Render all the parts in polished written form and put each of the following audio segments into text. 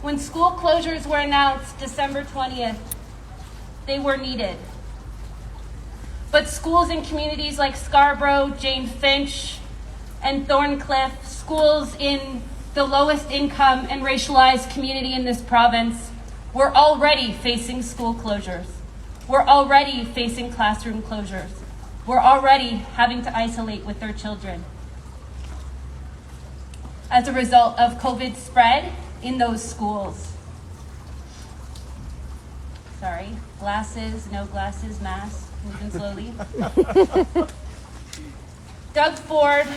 When school closures were announced December 20th, they were needed. But schools in communities like Scarborough, Jane Finch, and Thorncliffe, schools in the lowest income and racialized community in this province, were already facing school closures. We're already facing classroom closures. We're already having to isolate with their children as a result of COVID spread in those schools. Sorry, glasses, no glasses, mask, moving slowly. Doug Ford,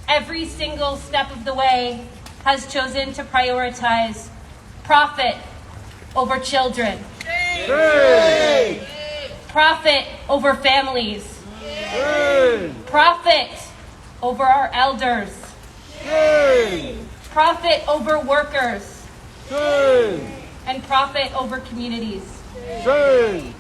every single step of the way, has chosen to prioritize profit over children. Hey! Profit over families. Hey! Profit over our elders. Hey! Profit over workers. Hey! And profit over communities. Hey!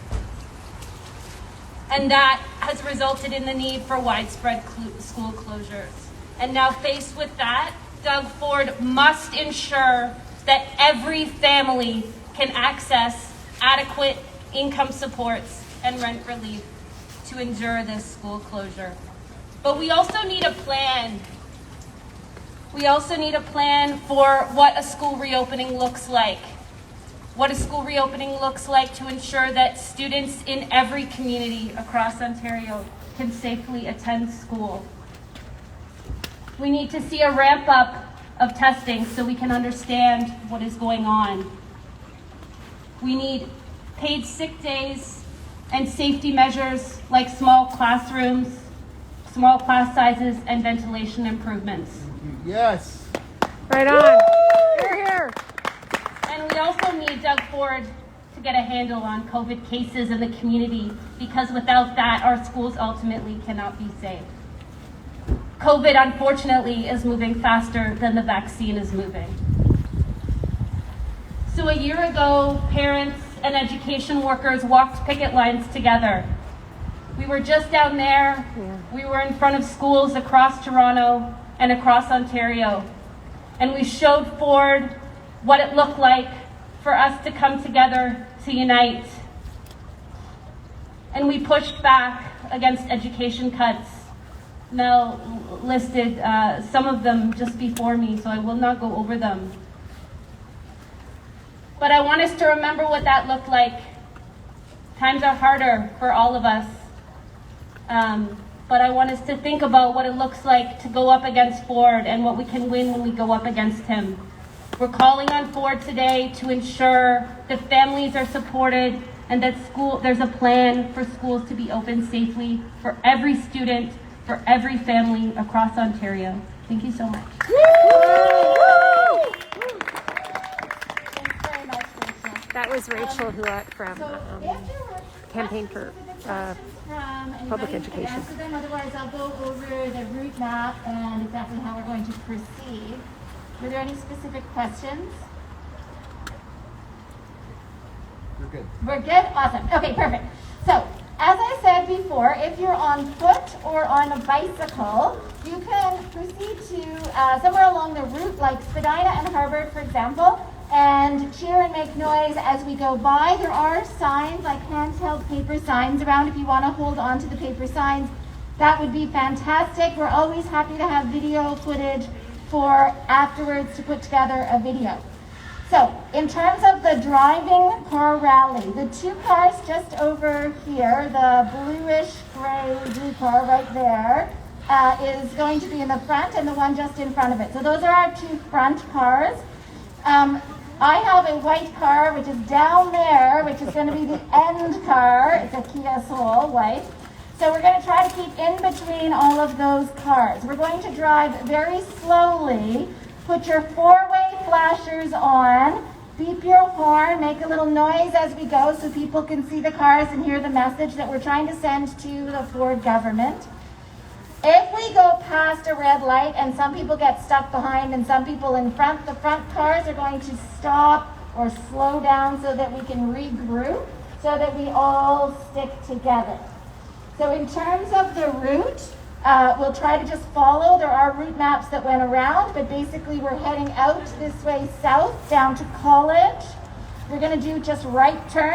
And that has resulted in the need for widespread school closures. And now faced with that, Doug Ford must ensure that every family can access adequate income supports and rent relief to endure this school closure. But we also need a plan. We also need a plan for what a school reopening looks like. What a school reopening looks like to ensure that students in every community across Ontario can safely attend school. We need to see a ramp up of testing so we can understand what is going on. We need paid sick days and safety measures like small classrooms, small class sizes, and ventilation improvements. Yes. Right on. Here, here. And we also need Doug Ford to get a handle on COVID cases in the community, because without that, our schools ultimately cannot be saved. COVID, unfortunately, is moving faster than the vaccine is moving. So a year ago, parents and education workers walked picket lines together. We were just down there. We were in front of schools across Toronto and across Ontario. And we showed Ford what it looked like for us to come together to unite. And we pushed back against education cuts. Mel listed some of them just before me, so I will not go over them. But I want us to remember what that looked like. Times are harder for all of us. But I want us to think about what it looks like to go up against Ford and what we can win when we go up against him. We're calling on Ford today to ensure that families are supported and that there's a plan for schools to be open safely for every student, for every family across Ontario. Thank you so much. That was Rachel Huot from Campaign for Public Education. Otherwise, I'll go over the route map and exactly how we're going to proceed. Were there any specific questions? We're good. We're good? Awesome. Okay, perfect. So, as I said before, if you're on foot or on a bicycle, you can proceed to somewhere along the route, like Spadina and Harvard, for example, and cheer and make noise as we go by. There are signs, like handheld paper signs around. If you want to hold on to the paper signs, that would be fantastic. We're always happy to have video footage for afterwards to put together a video. So, in terms of the driving car rally, the two cars just over here, the bluish gray blue car right there, is going to be in the front, and the one just in front of it. So those are our two front cars. I have a white car, which is down there, which is going to be the end car. It's a Kia Soul, white. So we're going to try to keep in between all of those cars. We're going to drive very slowly. Put your four-way flashers on. Beep your horn. Make a little noise as we go so people can see the cars and hear the message that we're trying to send to the Ford government. If we go past a red light and some people get stuck behind and some people in front, the front cars are going to stop or slow down so that we can regroup, so that we all stick together. So in terms of the route, We'll try to just follow. There are route maps that went around, but basically we're heading out this way south down to College. We're going to do just right turns.